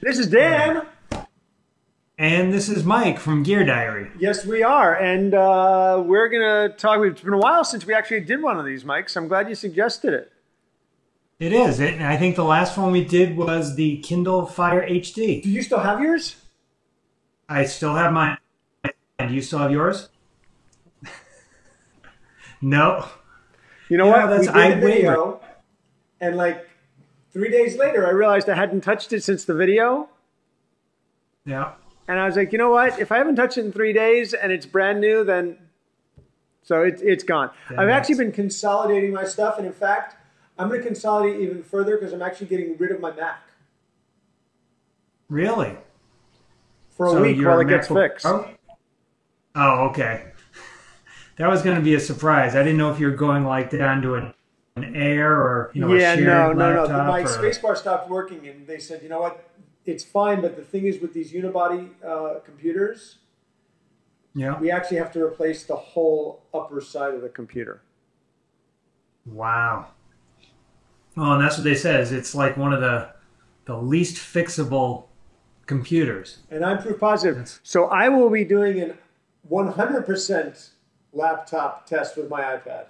This is Dan. And this is Mike from Gear Diary. Yes, we are. And we're going to talk. It's been a while since we actually did one of these, Mike, so I'm glad you suggested it. It is. I think the last one we did was the Kindle Fire HD. Do you still have yours? I still have mine. Do you still have yours? No. You know what? We did the video, and like 3 days later, I realized I hadn't touched it since the video. Yeah. And I was like, you know what? If I haven't touched it in 3 days and it's brand new, then so it's gone. I've actually been consolidating my stuff, and in fact, I'm going to consolidate even further because I'm actually getting rid of my Mac. Really? For a week while it gets fixed. Oh, okay. That was going to be a surprise. I didn't know if you were going like down to an Air or a shared no. laptop. My spacebar stopped working, and they said, you know what? It's fine, but the thing is with these unibody computers, we actually have to replace the whole upper side of the computer. Wow. Oh, and that's what they said. Is it's like one of the least fixable computers. And I'm proof positive. So I will be doing an 100% laptop test with my iPad.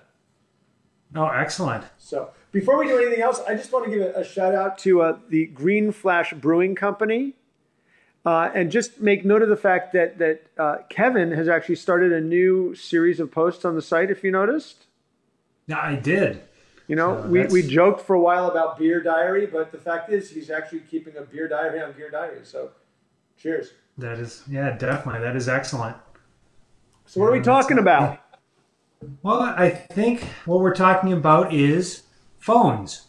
Oh, excellent. So before we do anything else, I just want to give a shout out to the Green Flash Brewing Company. And just make note of the fact that Kevin has actually started a new series of posts on the site, if you noticed. Yeah, I did. You know, we joked for a while about Beer Diary, but the fact is he's actually keeping a beer diary on Gear Diary. So cheers. That is, yeah, definitely. That is excellent. So what are we talking about? Well, I think what we're talking about is phones.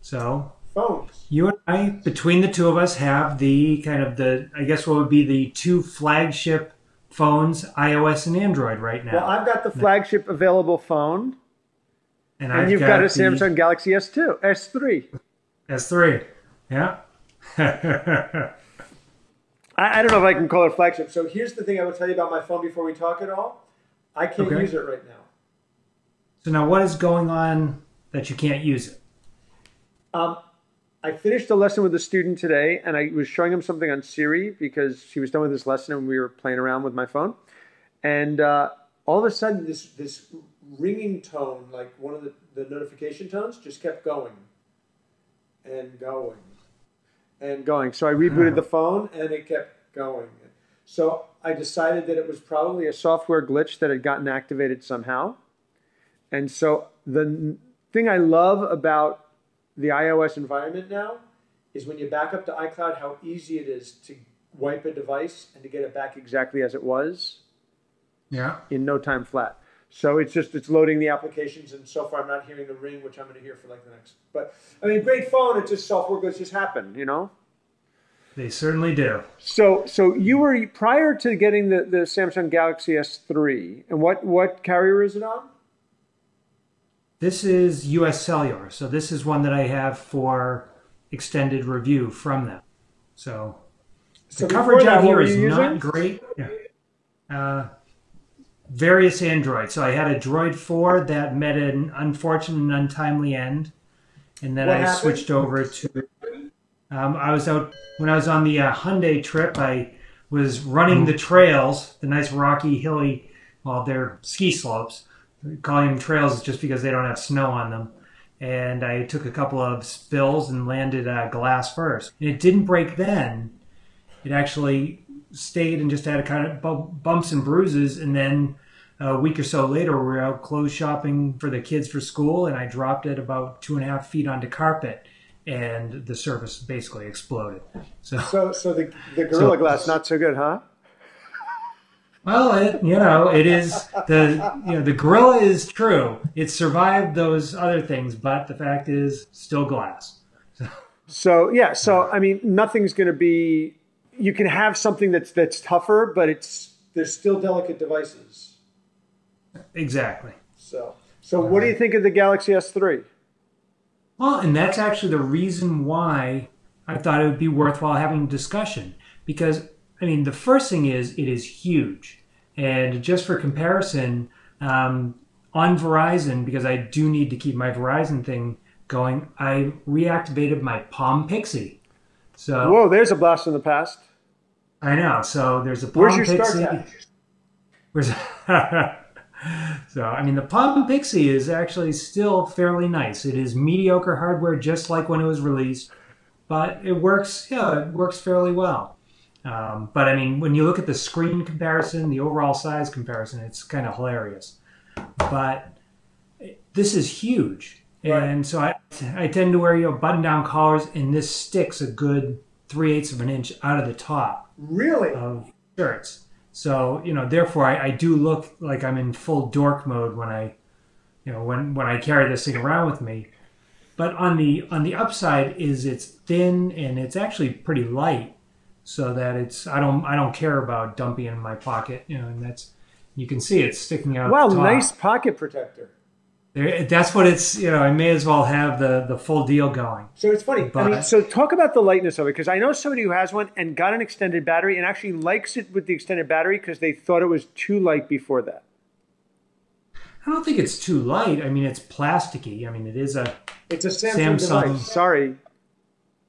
So phones. You and I, between the two of us, have I guess what would be the two flagship phones, iOS and Android right now. Well, I've got the flagship available phone. And you've got a Samsung Galaxy S2, S3. S3, yeah. I don't know if I can call it flagship. So here's the thing I will tell you about my phone before we talk at all. I can't use it right now. So now what is going on that you can't use it? I finished a lesson with a student today, and I was showing him something on Siri because she was done with this lesson and we were playing around with my phone. And all of a sudden, this ringing tone, like one of the notification tones, just kept going and going and going. So I rebooted the phone, and it kept going. So I decided that it was probably a software glitch that had gotten activated somehow. And so the thing I love about the iOS environment now is when you back up to iCloud, how easy it is to wipe a device and to get it back exactly as it was in no time flat. So it's loading the applications, and so far I'm not hearing the ring, which I'm going to hear for like the next. But I mean, great phone. It's just software glitches happen, you know. They certainly do. So you were prior to getting the Samsung Galaxy S3, and what carrier is it on? This is US Cellular, so this is one that I have for extended review from them. So the coverage out here is not great. Various Androids. So I had a Droid 4 that met an unfortunate and untimely end, and then I switched over to. I was out when I was on the Hyundai trip. I was running the trails, the nice rocky, hilly, well, they're ski slopes. Calling them trails just because they don't have snow on them. And I took a couple of spills and landed glass first. And it didn't break then. It actually stayed and just had a kind of bumps and bruises. And then a week or so later, we were out clothes shopping for the kids for school, and I dropped it about 2.5 feet onto carpet, and the surface basically exploded. So the Gorilla Glass not so good, huh? Well, it is the Gorilla is true. It survived those other things, but the fact is, still glass. So I mean, nothing's going to be. You can have something that's tougher, but there's still delicate devices. Exactly. So what do you think of the Galaxy S3? Well, and that's actually the reason why I thought it would be worthwhile having a discussion. Because, I mean, the first thing is, it is huge. And just for comparison, on Verizon, because I do need to keep my Verizon thing going, I reactivated my Palm Pixie. So whoa, there's a blast from the past. I know. So there's a Where's Palm your Pixie. start at? Where's So I mean, the Palm Pixie is actually still fairly nice. It is mediocre hardware, just like when it was released, but it works. Yeah, it works fairly well. But I mean, when you look at the screen comparison, the overall size comparison, it's kind of hilarious. But this is huge, Right. and so I tend to wear button-down collars, and this sticks a good 3/8 of an inch out of the top Really? of shirts. So therefore, I do look like I'm in full dork mode when I carry this thing around with me. But on the upside is it's thin and it's actually pretty light, so that I don't care about dumping it in my pocket, and you can see it's sticking out. Wow, top. nice pocket protector. That's what it's. I may as well have the full deal going. So it's funny. But, I mean, so talk about the lightness of it, because I know somebody who has one and got an extended battery and actually likes it with the extended battery because they thought it was too light before that. I don't think it's too light. I mean, it's plasticky. I mean, it's a Samsung device. Sorry.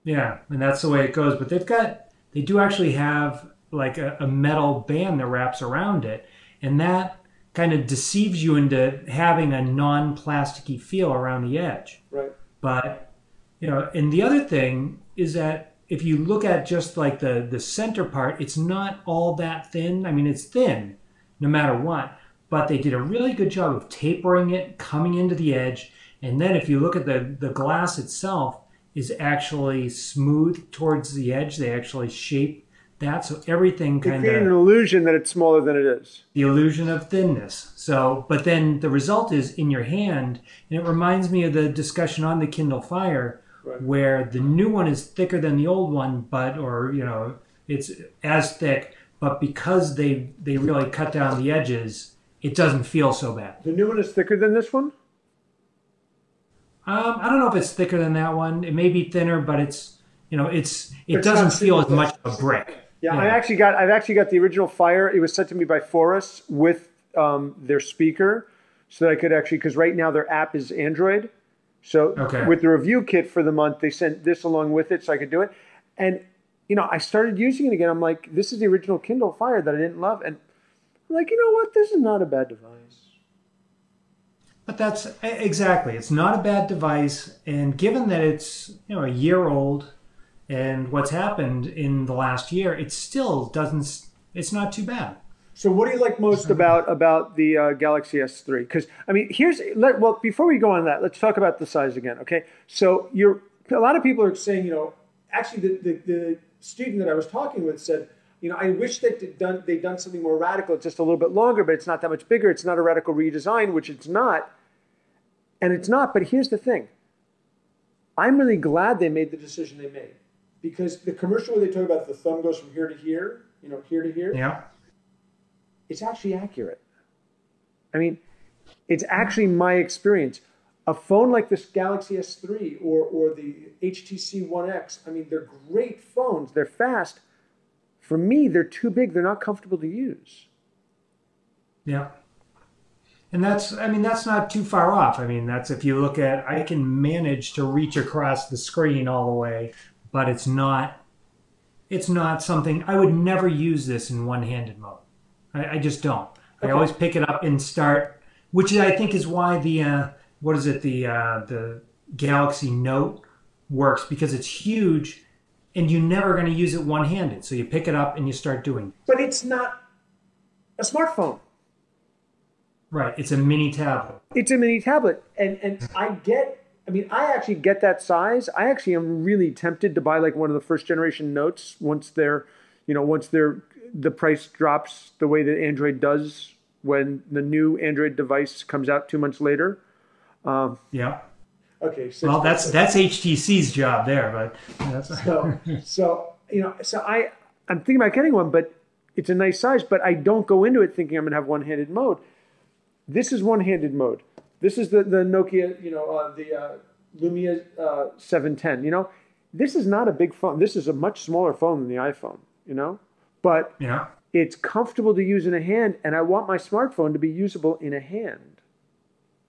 Yeah, and that's the way it goes. But they do actually have like a metal band that wraps around it, and that kind of deceives you into having a non-plasticky feel around the edge. Right. But, and the other thing is that if you look at just like the center part, it's not all that thin. I mean, it's thin no matter what, but they did a really good job of tapering it, coming into the edge. And then if you look at the glass itself is actually smooth towards the edge. They actually shape that, so everything kind of create an illusion that it's smaller than it is. The illusion of thinness. So, but then the result is in your hand, and it reminds me of the discussion on the Kindle Fire, Right. where the new one is thicker than the old one, it's as thick, but because they really cut down the edges, it doesn't feel so bad. The new one is thicker than this one? I don't know if it's thicker than that one. It may be thinner, but it doesn't feel as much of a brick. Yeah, I've actually got the original Fire. It was sent to me by Forrest with their speaker, so that I could actually, because right now their app is Android. So with the review kit for the month, they sent this along with it so I could do it. And I started using it again. I'm like, this is the original Kindle Fire that I didn't love, and I'm like, you know what? This is not a bad device. But that's exactly. It's not a bad device, and given that it's a year old. And what's happened in the last year, it still doesn't. It's not too bad. So, what do you like most about the Galaxy S3? Because I mean, before we go on that, let's talk about the size again. Okay, so a lot of people are saying, actually, the student that I was talking with said, I wish that they'd done something more radical, just a little bit longer, but it's not that much bigger. It's not a radical redesign, which it's not, and it's not. But here's the thing: I'm really glad they made the decision they made. Because the commercial where they talk about the thumb goes from here to here, here to here, yeah, it's actually accurate. I mean, it's actually my experience. A phone like this Galaxy S3 or the HTC One X, I mean, they're great phones. They're fast. For me, they're too big. They're not comfortable to use. Yeah. And that's not too far off. I mean, that's if you look at, I can manage to reach across the screen all the way. But it's not something, I would never use this in one-handed mode. I just don't. Okay. I always pick it up and start, which I think is why the Galaxy Note works, because it's huge and you're never going to use it one-handed. So you pick it up and you start doing it. But it's not a smartphone. Right. It's a mini tablet. It's a mini tablet. And I actually get that size. I actually am really tempted to buy like one of the first generation Notes once the price drops the way that Android does when the new Android device comes out 2 months later. Yeah. Okay. So well, that's HTC's job there, but that's so I'm thinking about getting one, but it's a nice size. But I don't go into it thinking I'm going to have one-handed mode. This is one-handed mode. This is the Nokia, the Lumia 710. This is not a big phone. This is a much smaller phone than the iPhone. But it's comfortable to use in a hand, and I want my smartphone to be usable in a hand.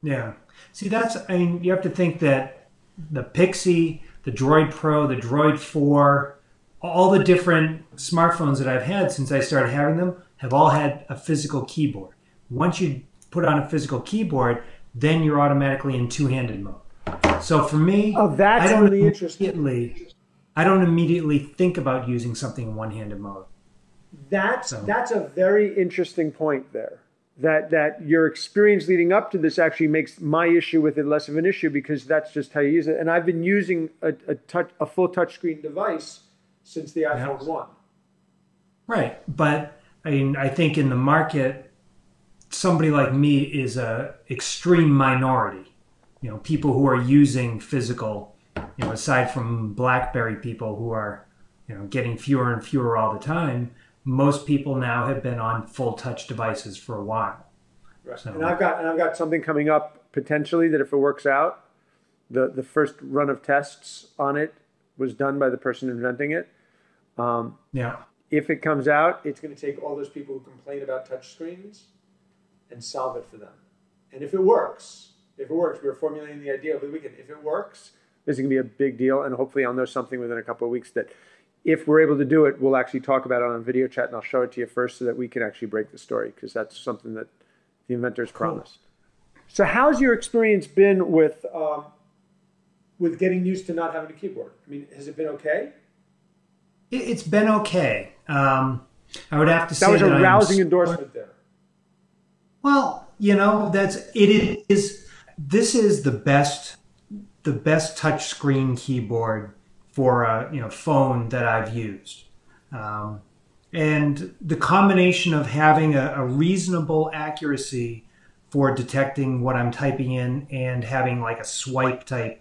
Yeah. See, you have to think that the Pixie, the Droid Pro, the Droid 4, all the different smartphones that I've had since I started having them have all had a physical keyboard. Once you put on a physical keyboard, then you're automatically in two-handed mode. So for me, oh, that's really interesting. I don't immediately think about using something in one-handed mode. That's a very interesting point there. That your experience leading up to this actually makes my issue with it less of an issue, because that's just how you use it. And I've been using a full touchscreen device since the iPhone 1. Right, but I mean, I think in the market, somebody like me is a extreme minority. You know, people who are using physical, you know, aside from BlackBerry people who are, you know, getting fewer and fewer all the time. Most people now have been on full touch devices for a while. Right. So. And I've got something coming up potentially that if it works out, the first run of tests on it was done by the person inventing it. Yeah. If it comes out, it's going to take all those people who complain about touchscreens and solve it for them. And if it works, we're formulating the idea over the weekend. If it works, this is going to be a big deal, and hopefully I'll know something within a couple of weeks that. If we're able to do it, we'll actually talk about it on video chat, and I'll show it to you first so that we can actually break the story, because that's something that the inventors promised. So how's your experience been with getting used to not having a keyboard? I mean, has it been okay? It's been okay. I would have to say that was a rousing endorsement there. Well, you know, this is the best touch screen keyboard for a phone that I've used. And the combination of having a reasonable accuracy for detecting what I'm typing in and having like a swipe type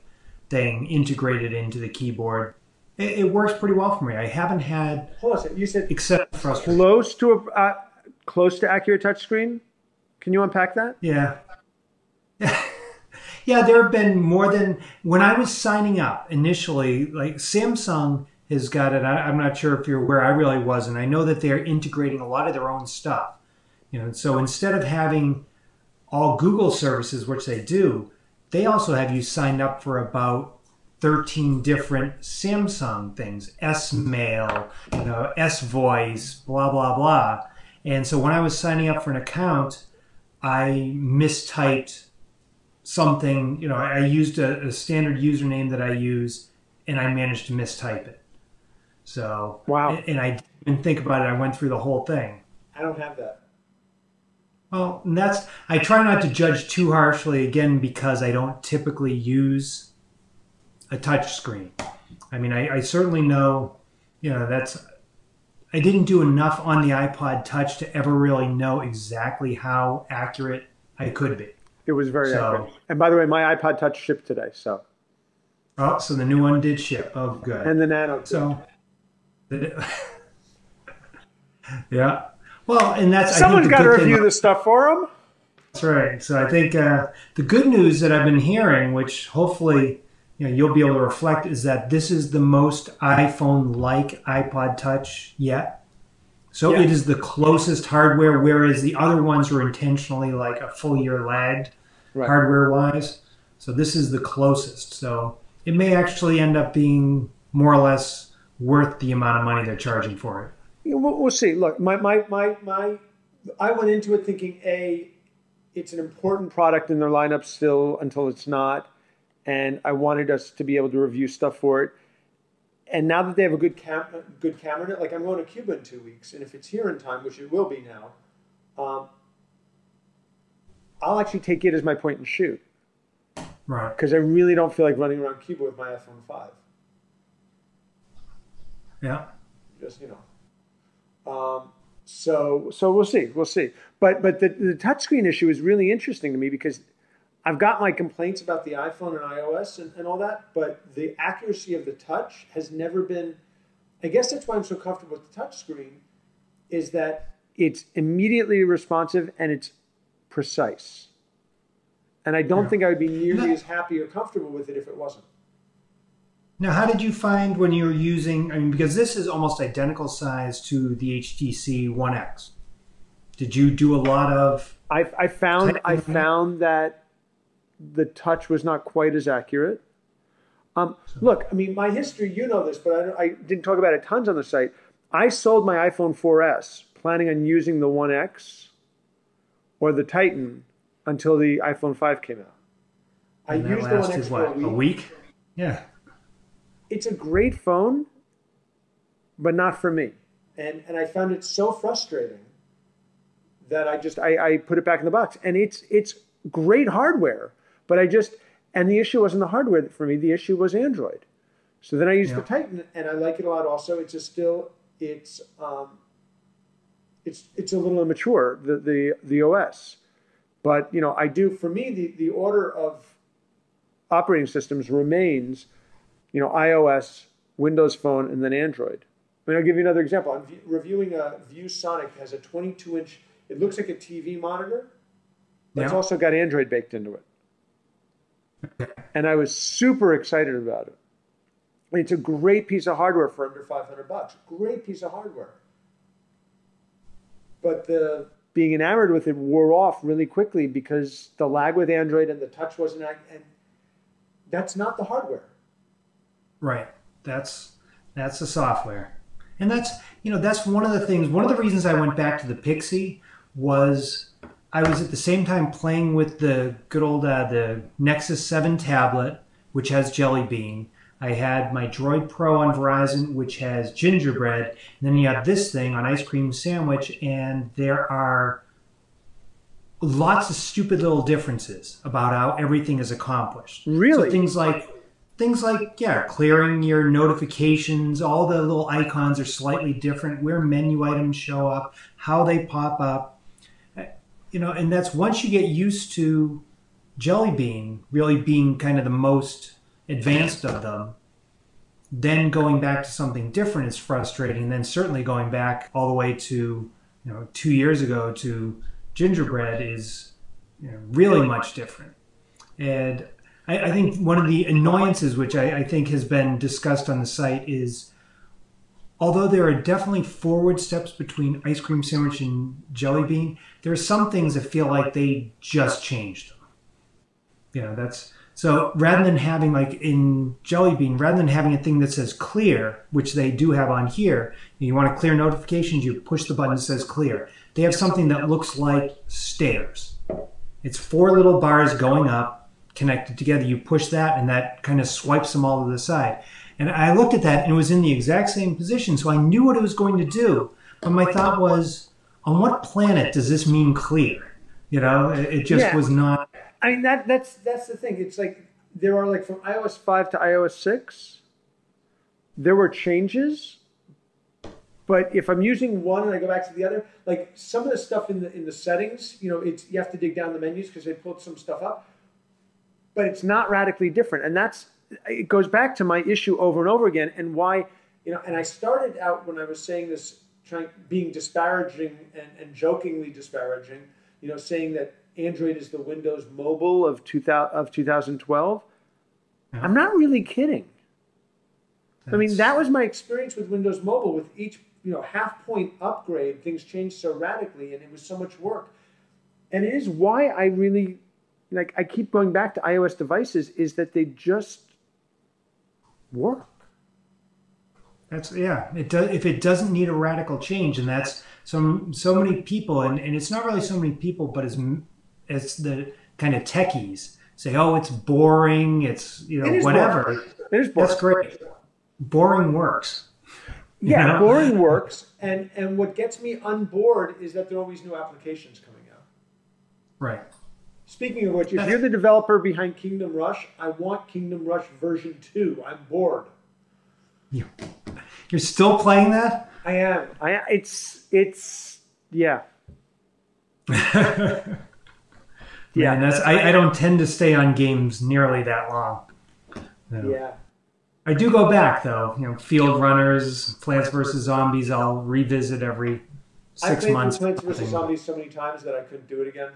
thing integrated into the keyboard, it works pretty well for me. I haven't had, you said except frustration. Close to accurate touchscreen. Can you unpack that? Yeah. Yeah, there have been more than when I was signing up initially. Like Samsung has got it. I'm not sure if you're where I really was, and I know that they're integrating a lot of their own stuff. You know, so instead of having all Google services, which they do, they also have you signed up for about 13 different Samsung things: S-Mail, S-Voice, blah blah blah. And so when I was signing up for an account, I mistyped something, I used a standard username that I use, and I managed to mistype it. So, wow. And I didn't think about it. I went through the whole thing. I don't have that. Well, and I try not to judge too harshly, again, because I don't typically use a touch screen. I mean, I certainly know, I didn't do enough on the iPod Touch to ever really know exactly how accurate I could be. It was very accurate. And by the way, my iPod Touch shipped today, so. Oh, so the new one did ship. Oh, good. And the Nano too. So, yeah. Well, and that's... Someone's got to review this stuff for them. That's right. So I think the good news that I've been hearing, which hopefully you'll be able to reflect, is that this is the most iPhone-like iPod Touch yet. So It is the closest hardware, whereas the other ones were intentionally like a full year lagged hardware-wise. So this is the closest. So it may actually end up being more or less worth the amount of money they're charging for it. We'll see. Look, I went into it thinking, it's an important product in their lineup still until it's not, and I wanted us to be able to review stuff for it. And now that they have a good camera in it, like I'm going to Cuba in 2 weeks, and if it's here in time, which it will be now, I'll actually take it as my point and shoot. Right. Because I really don't feel like running around Cuba with my iPhone 5. Yeah. Just, So we'll see. But the touchscreen issue is really interesting to me because I've got my complaints about the iPhone and iOS and all that, but the accuracy of the touch has never been. I guess that's why I'm so comfortable with the touchscreen, is that it's immediately responsive and it's precise. And I don't think I would be nearly as happy or comfortable with it if it wasn't. Now, how did you find when you were using, because this is almost identical size to the HTC One X. Did you do a lot of... I found that the touch was not quite as accurate. Look, I mean, my history, you know this, but I didn't talk about it tons on the site. I sold my iPhone 4S planning on using the 1X or the Titan until the iPhone 5 came out. I And that used the lasted 1X for what, a week? Yeah. It's a great phone, but not for me. And I found it so frustrating that I put it back in the box. And it's great hardware, but and the issue wasn't the hardware for me. The issue was Android. So then I used the Titan, and I like it a lot. Also, it's a little immature, the OS. But I do, for me, the order of operating systems remains, iOS, Windows Phone, and then Android. I mean, I'll give you another example. I'm reviewing a ViewSonic. It has a 22-inch. It looks like a TV monitor, but it's also got Android baked into it. And I was super excited about it. It's a great piece of hardware for under $500. Great piece of hardware. But the being enamored with it wore off really quickly because the lag with Android and the touch wasn't, and that's not the hardware. Right. That's the software. And that's one of the things, one of the reasons I went back to the Pixie was I was at the same time playing with the good old the Nexus 7 tablet, which has Jelly Bean. I had my Droid Pro on Verizon, which has Gingerbread. And then you have this thing on Ice Cream Sandwich, and there are lots of stupid little differences about how everything is accomplished. Really? So things like, yeah, clearing your notifications, all the little icons are slightly different, where menu items show up, how they pop up. And that's once you get used to Jelly Bean really being kind of the most advanced of them, then going back to something different is frustrating. And then certainly going back all the way to 2 years ago to Gingerbread is really much different. And I think one of the annoyances, which I think has been discussed on the site, is although there are definitely forward steps between Ice Cream Sandwich and Jelly Bean, there are some things that feel like they just changed them. So rather than having, like in Jelly Bean, rather than having a thing that says clear, which they do have on here, you want to clear notifications, you push the button that says clear. They have something that looks like stairs. It's 4 little bars going up, connected together. You push that, and that kind of swipes them all to the side. And I looked at that, and it was in the exact same position, so I knew what it was going to do. But my thought was, on what planet does this mean clear? It just was not. I mean, that's the thing. It's like there are, like, from iOS 5 to iOS 6, there were changes. But if I'm using one and I go back to the other, like some of the stuff in the settings, you have to dig down the menus because they pulled some stuff up. But it's not radically different, and it goes back to my issue over and over again, and why, and I started out when I was saying this, being disparaging and jokingly disparaging, saying that Android is the Windows Mobile of 2012. Yeah. I'm not really kidding. I mean, that was my experience with Windows Mobile. With each half-point upgrade, things changed so radically, and it was so much work. And it is why I really, I keep going back to iOS devices, is that they just work. It does. If it doesn't need a radical change, and that's so many people, and it's not really so many people, but as the kind of techies say, oh, it's boring, it's whatever. It is boring. That's great. Boring works. Yeah, boring works, and what gets me unbored is that there are always new applications coming out. Right. Speaking of which, if you're the developer behind Kingdom Rush, I want Kingdom Rush version 2. I'm bored. You're still playing that? I am. It's yeah. Yeah, and I don't tend to stay on games nearly that long. Yeah. I do go back though. Field Runners, Plants vs. Zombies, I'll revisit every 6 months. I played Plants vs. Zombies so many times that I couldn't do it again.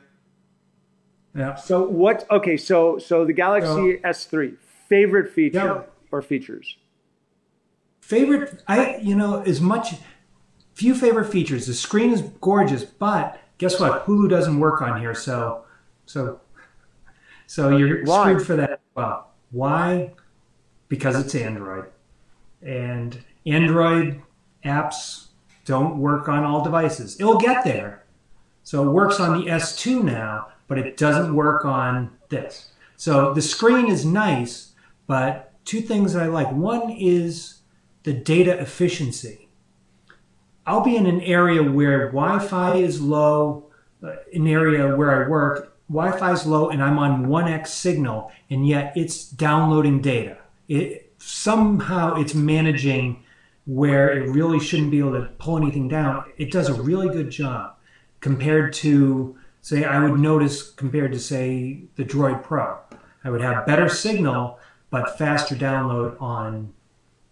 Yeah. So what? Okay, so the Galaxy S3, favorite feature or features? Favorite, few favorite features. The screen is gorgeous, but guess what? Hulu doesn't work on here, so you're screwed for that. Well, why? because it's Android. And Android apps don't work on all devices. It'll get there. So it works on the S2 now, but it doesn't work on this. So the screen is nice, but two things I like. One is the data efficiency. I'll be in an area where Wi-Fi is low, an area where I work, Wi-Fi is low and I'm on 1x signal, and yet it's downloading data. Somehow it's managing where it really shouldn't be able to pull anything down. It does a really good job compared to, say, I would notice compared to, say, the Droid Pro. I would have better signal, but faster download on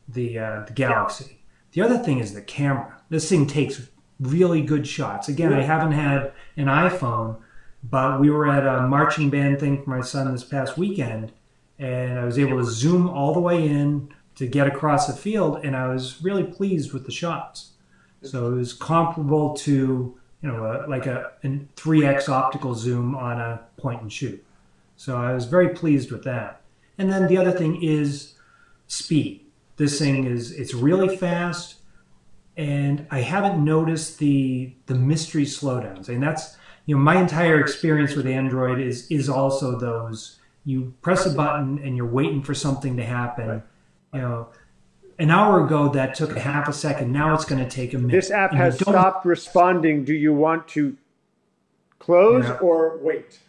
the Galaxy. The other thing is the camera. This thing takes really good shots. Again, I haven't had an iPhone, but we were at a marching band thing for my son this past weekend, and I was able to zoom all the way in to get across the field, and I was really pleased with the shots. So it was comparable to, like a 3x optical zoom on a point and shoot. So I was very pleased with that. And then the other thing is speed. This thing it's really fast, and I haven't noticed the mystery slowdowns. And that's, my entire experience with Android is also those, you press a button and you're waiting for something to happen. An hour ago that took a half a second. Now it's going to take a minute. This app has stopped responding. Do you want to close or wait?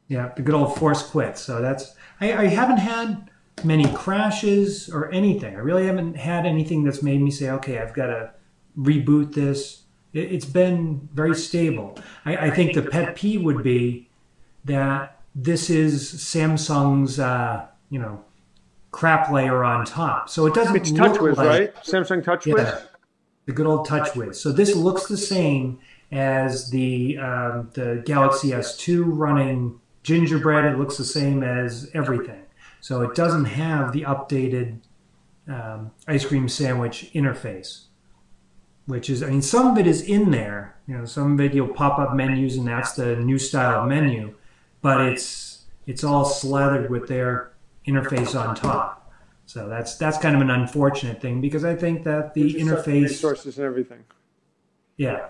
Yeah, the good old force quit. So that's, I haven't had many crashes or anything. I really haven't had anything that's made me say, okay, I've got to reboot this. It's been very stable. I think the pet peeve would be that this is Samsung's, crap layer on top. So it doesn't It's look TouchWiz, like, right? Samsung TouchWiz? Yeah, the good old TouchWiz. So this looks the same as the Galaxy S2 running Gingerbread. It looks the same as everything. So it doesn't have the updated ice cream sandwich interface, which is, some of it is in there. Some of it you'll pop up menus and that's the new style menu, but it's all slathered with their interface on top. So that's kind of an unfortunate thing, because I think that the interface resources and everything. Yeah,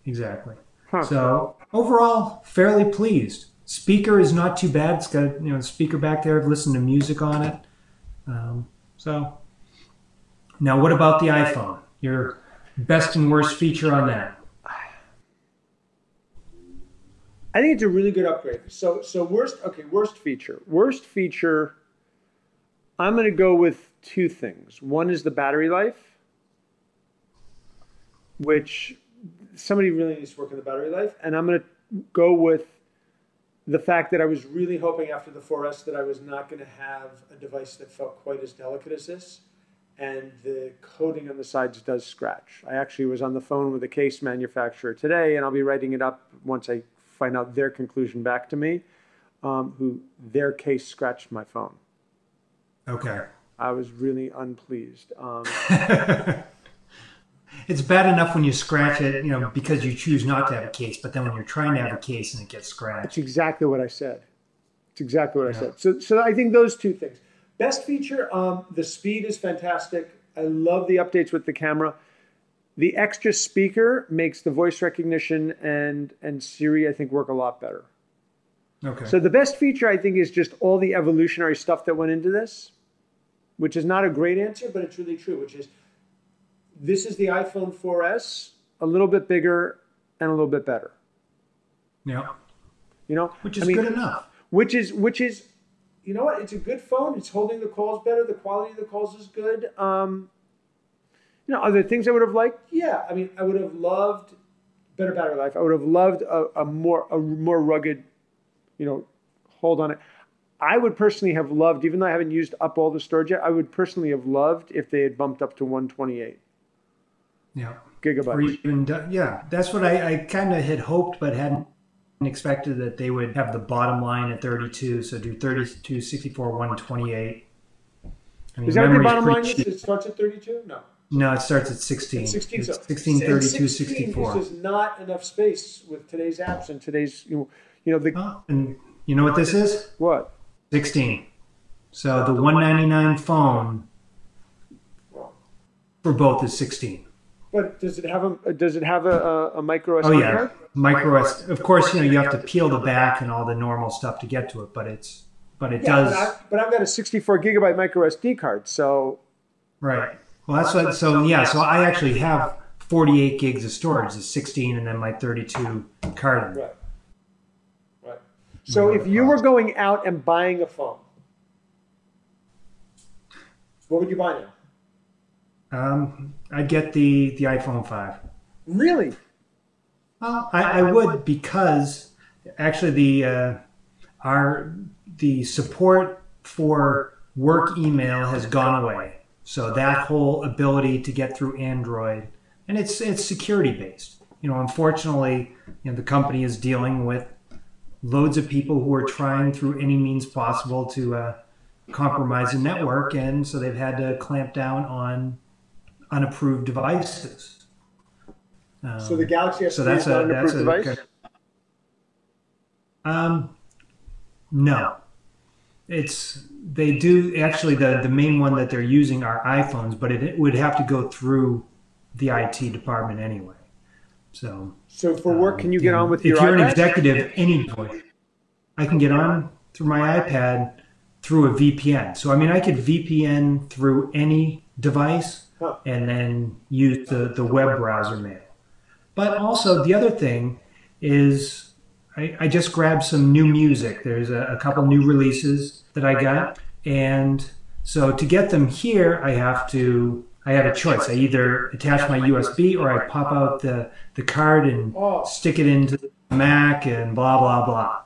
exactly. So overall, fairly pleased. Speaker is not too bad. It's got a speaker back there. I've listened to music on it. So now, what about the iPhone? Your best and worst feature on that? I think it's a really good upgrade. So worst feature. Worst feature, I'm going to go with two things. One is the battery life, which somebody really needs to work on the battery life. And I'm going to go with the fact that I was really hoping after the 4S that I was not going to have a device that felt quite as delicate as this. And the coating on the sides does scratch. I actually was on the phone with a case manufacturer today, and I'll be writing it up once I find out their conclusion back to me, who their case scratched my phone. Okay. I was really unpleased. It's bad enough when you scratch it, because you choose not to have a case, but then when you're trying to have a case and it gets scratched. That's exactly what I said. It's exactly what I said. So I think those two things. Best feature, the speed is fantastic. I love the updates with the camera. The extra speaker makes the voice recognition and Siri, I think, work a lot better. Okay. So the best feature, I think, is just all the evolutionary stuff that went into this, which is not a great answer, but it's really true, which is this is the iPhone 4S, a little bit bigger and a little bit better. Yeah. Which is good enough. Which is, you know what? It's a good phone. It's holding the calls better. The quality of the calls is good. Are there things I would have liked? Yeah. I would have loved better battery life. I would have loved a more rugged, hold on it. I would personally have loved, even though I haven't used up all the storage yet, I would personally have loved if they had bumped up to 128. Yeah. Gigabytes. Or even, that's what I kind of had hoped, but hadn't expected that they would have the bottom line at 32. So do 32, 64, 128. Is that what the bottom line is? It starts at 32? No. No, it starts at 16. 16, so 16, 32, 64. This is not enough space with today's apps and today's, and you know what this is? What? 16. So the $199 phone for both is 16. But does it have a micro SD Oh yeah, card? micro SD. Of course, you have to peel the back and all the normal stuff to get to it, but it does. But I've got a 64 gigabyte micro SD card, so. Right. Well, that's what. So yeah. So I actually have 48 gigs of storage, the 16, and then my 32 card. Right. Right. So if you were going out and buying a phone, what would you buy now? I'd get the iPhone 5. Really? Well, I would, because actually the support for work email has gone away. So that whole ability to get through Android, and it's security based. Unfortunately, the company is dealing with loads of people who are trying through any means possible to compromise the network, and so they've had to clamp down on unapproved devices. So the Galaxy S3 is not an approved device? No. They do actually, the main one that they're using are iPhones, but it would have to go through the IT department anyway. So for work, can you get on with your iPad? If you're an executive, anyway, I can get on through my iPad through a VPN. So I could VPN through any device and then use the web browser mail. But also the other thing is, I just grabbed some new music. There's a couple new releases that I got. And so to get them here, I had a choice. I either attach my USB or I pop out the card and stick it into the Mac and blah, blah, blah.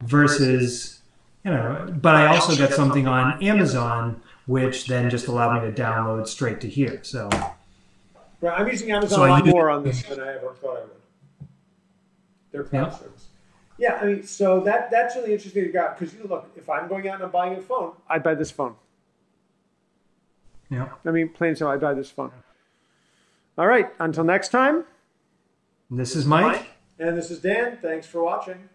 Versus, but I also got something on Amazon, which then just allowed me to download straight to here. So right, I'm using Amazon a lot more on this than I ever thought I would. Their cloud service. Yeah, so that's really interesting to got, because look, if I'm going out and I'm buying a phone, I'd buy this phone. Yeah. Plain and simple, I'd buy this phone. All right, until next time. This is Mike. And this is Dan. Thanks for watching.